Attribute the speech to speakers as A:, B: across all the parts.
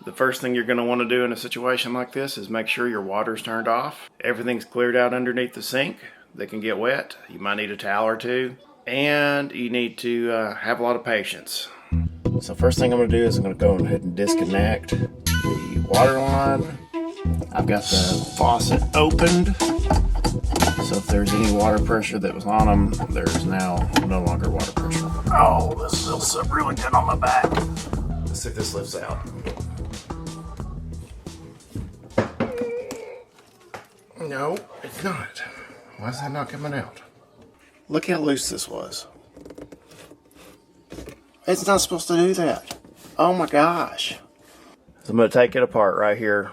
A: The first thing you're going to want to do in a situation like this is make sure your water's turned off. Everything's cleared out underneath the sink that can get wet. You might need a towel or two. And you need to have a lot of patience. So first thing I'm going to do is I'm going to go ahead and disconnect the water line. I've got the faucet opened. So if there's any water pressure that was on them, there's now no longer water pressure. Oh, this feels so really good on my back. Let's see if this lifts out. No, it's not. Why is that not coming out? Look how loose this was. It's not supposed to do that. Oh my gosh. So I'm going to take it apart right here,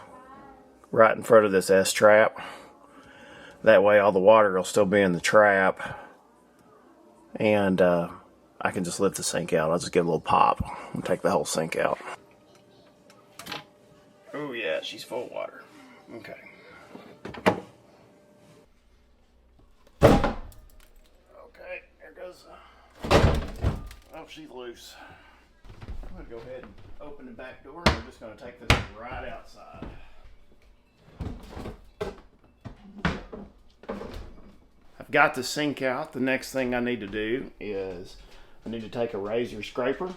A: right in front of this S-trap. That way all the water will still be in the trap. And I can just lift the sink out. I'll just give it a little pop and take the whole sink out. Oh yeah, she's full of water. Okay. Okay, there goes. Oh, she's loose. I'm going to go ahead and open the back door, and we're just going to take this right outside. I've got the sink out. The next thing I need to do is I need to take a razor scraper. I'm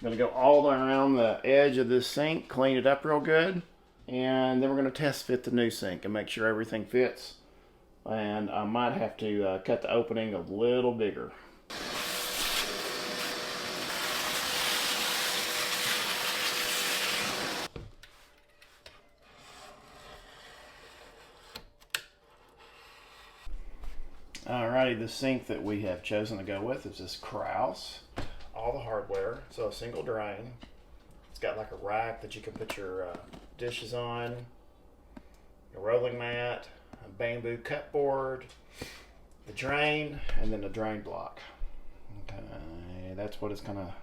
A: going to go all the way around the edge of this sink, clean it up real good, and then we're going to test fit the new sink and make sure everything fits. And I might have to cut the opening a little bigger. Alrighty, the sink that we have chosen to go with is this Kraus. All the hardware, so a single drain. It's got like a rack that you can put your dishes on, a rolling mat, a bamboo cut board, the drain, and then a drain block. Okay, that's what it's gonna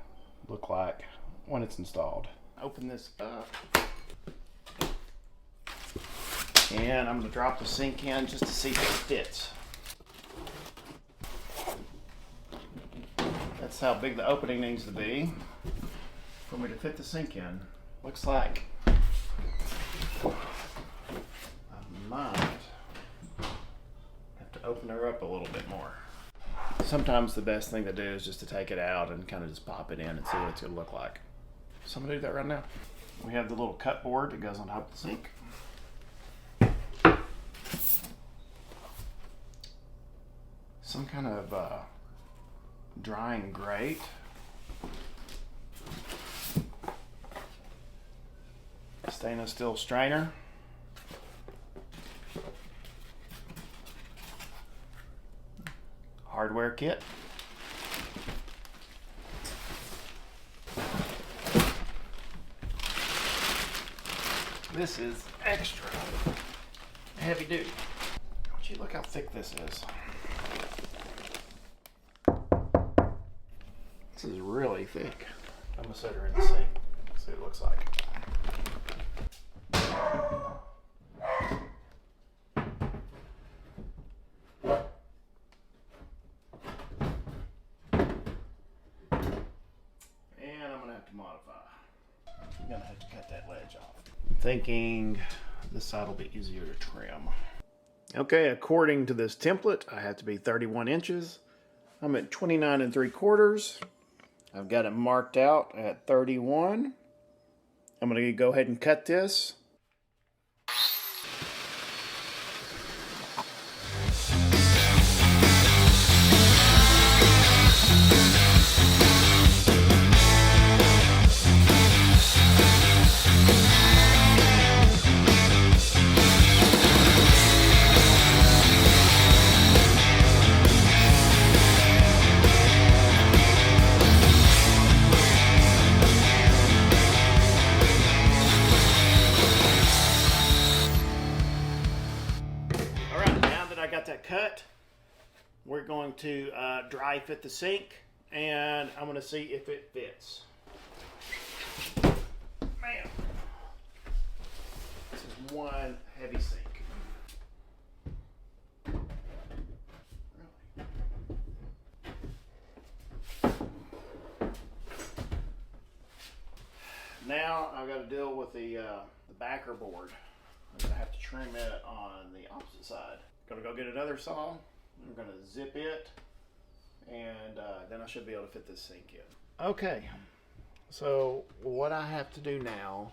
A: look like when it's installed. Open this up. And I'm gonna drop the sink in just to see if it fits. That's how big the opening needs to be for me to fit the sink in. Looks like I might have to open her up a little bit more. Sometimes the best thing to do is just to take it out and kind of just pop it in and see what it's going to look like. So I'm going to do that right now. We have the little cut board that goes on top of the sink. Some kind of drying grate. Stainless steel strainer. Hardware kit. This is extra heavy duty. Don't you look how thick this is? This is really thick. I'm gonna set her in the sink. See what it looks like. And I'm gonna have to modify. I'm gonna have to cut that ledge off. I'm thinking this side will be easier to trim. Okay, according to this template, I have to be 31 inches. I'm at 29 3/4. I've got it marked out at 31. I'm going to go ahead and cut this. That cut, we're going to dry fit the sink, and I'm going to see if it fits. Man, this is one heavy sink. Now I've got to deal with with the backer board. I'm gonna have to trim it on the opposite side. Gonna go get another saw. I'm gonna zip it, and then I should be able to fit this sink in. Okay, so what I have to do now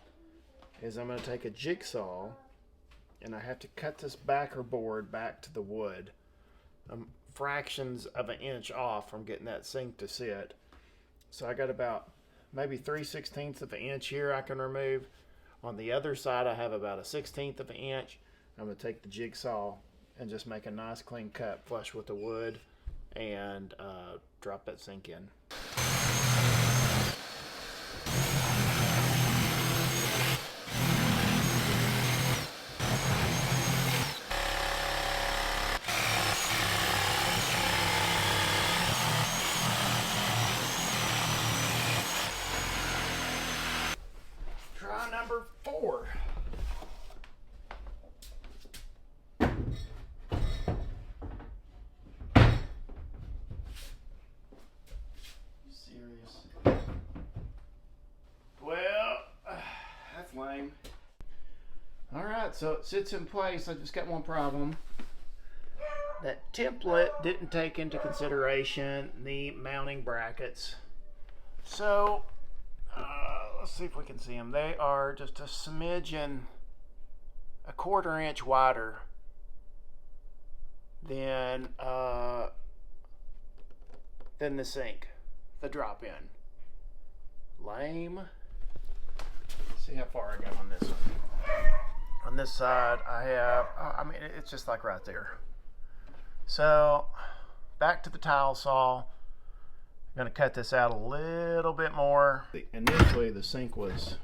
A: is I'm gonna take a jigsaw, and I have to cut this backer board back to the wood. I'm fractions of an inch off from getting that sink to sit. So I got about maybe 3/16 of an inch here I can remove. On the other side I have about a 1/16 of an inch. I'm going to take the jigsaw and just make a nice clean cut flush with the wood and drop that sink in. Try number 4. Serious? Well, that's lame. Alright, so it sits in place. I just got one problem. That template didn't take into consideration the mounting brackets. So, let's see if we can see them. They are just a smidgen, a 1/4 inch wider than the sink, the drop-in. Lame. Let's see how far I got on this one. On this side, I have, I mean, it's just like right there. So, back to the tile saw. I'm going to cut this out a little bit more. Initially, the sink was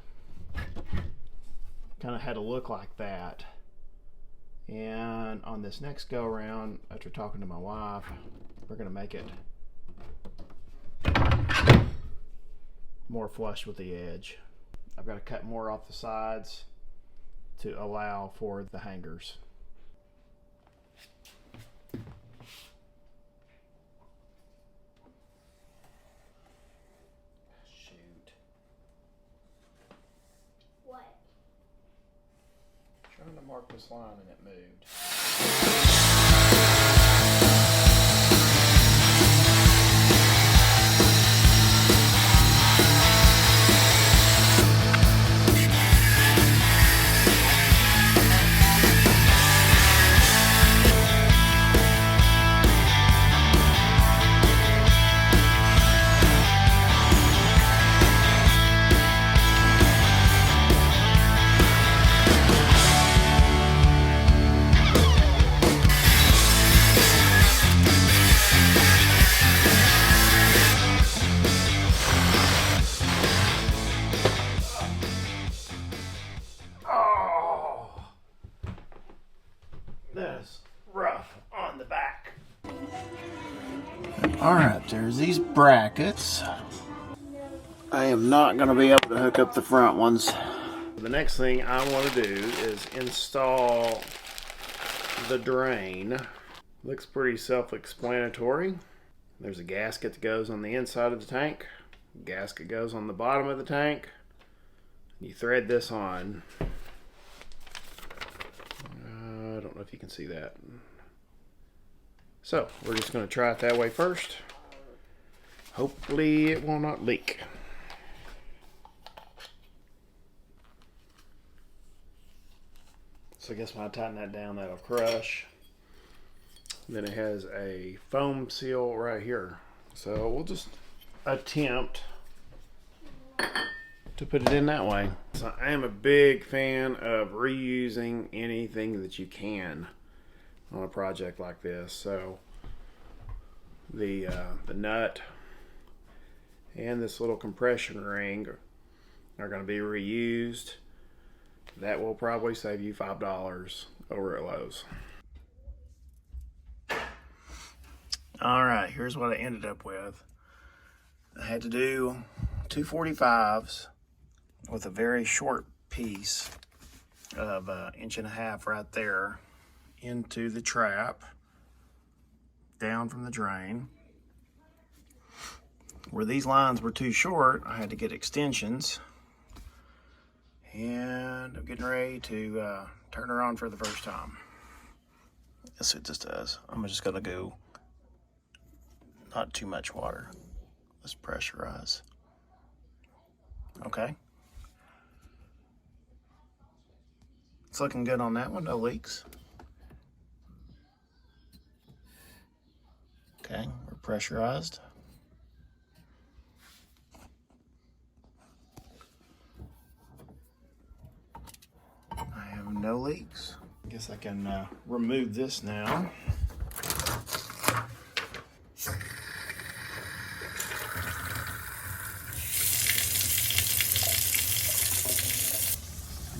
A: kind of had a look like that. And on this next go around, after talking to my wife, we're going to make it more flush with the edge. I've got to cut more off the sides to allow for the hangers. Shoot.
B: What?
A: Trying to mark this line and it moved. That's rough on the back. Alright, there's these brackets. I am not going to be able to hook up the front ones. The next thing I want to do is install the drain. Looks pretty self-explanatory. There's a gasket that goes on the inside of the tank. Gasket goes on the bottom of the tank. You thread this on. I don't know if you can see that. So we're just going to try it that way first. Hopefully it will not leak. So I guess when I tighten that down, that'll crush. Then it has a foam seal right here. So we'll just attempt to put it in that way. So I am a big fan of reusing anything that you can on a project like this. So the nut and this little compression ring are going to be reused. That will probably save you $5 over at Lowe's. Alright, here's what I ended up with. I had to do 245s with a very short piece of 1.5 inches right there into the trap, down from the drain. Where these lines were too short, I had to get extensions. And I'm getting ready to turn her on for the first time. Yes, it just does. I'm just gonna go not too much water. Let's pressurize. Okay. It's looking good on that one, no leaks. Okay, we're pressurized. I have no leaks. I guess I can remove this now.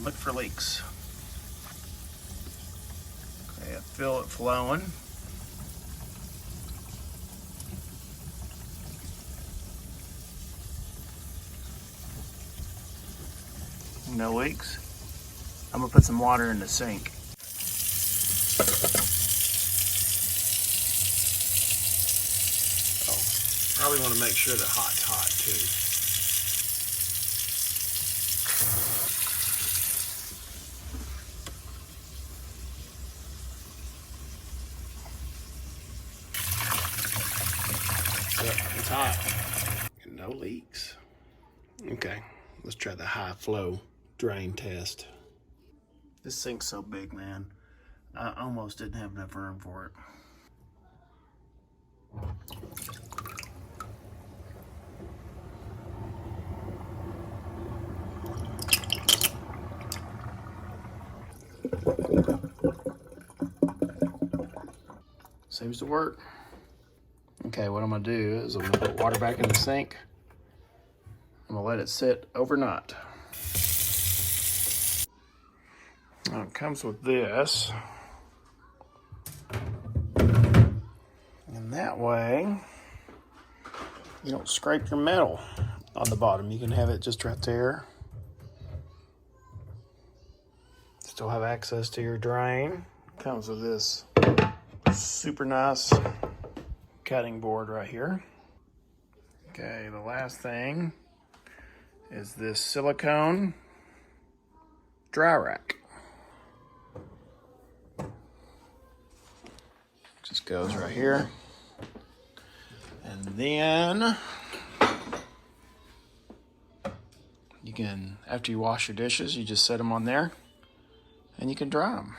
A: Look for leaks. Okay, I feel it flowing. No leaks. I'm gonna put some water in the sink. Oh, probably want to make sure the hot's hot too. Yep, it's hot. No leaks. Okay, let's try the high flow drain test. This sink's so big, man. I almost didn't have enough room for it. Seems to work. Okay, what I'm gonna do is I'm gonna put water back in the sink. I'm gonna let it sit overnight. Now it comes with this. And that way, you don't scrape your metal on the bottom. You can have it just right there. Still have access to your drain. Comes with this super nice cutting board right here. Okay, the last thing is this silicone dry rack. Just goes right here. And then you can, after you wash your dishes, you just set them on there and you can dry them.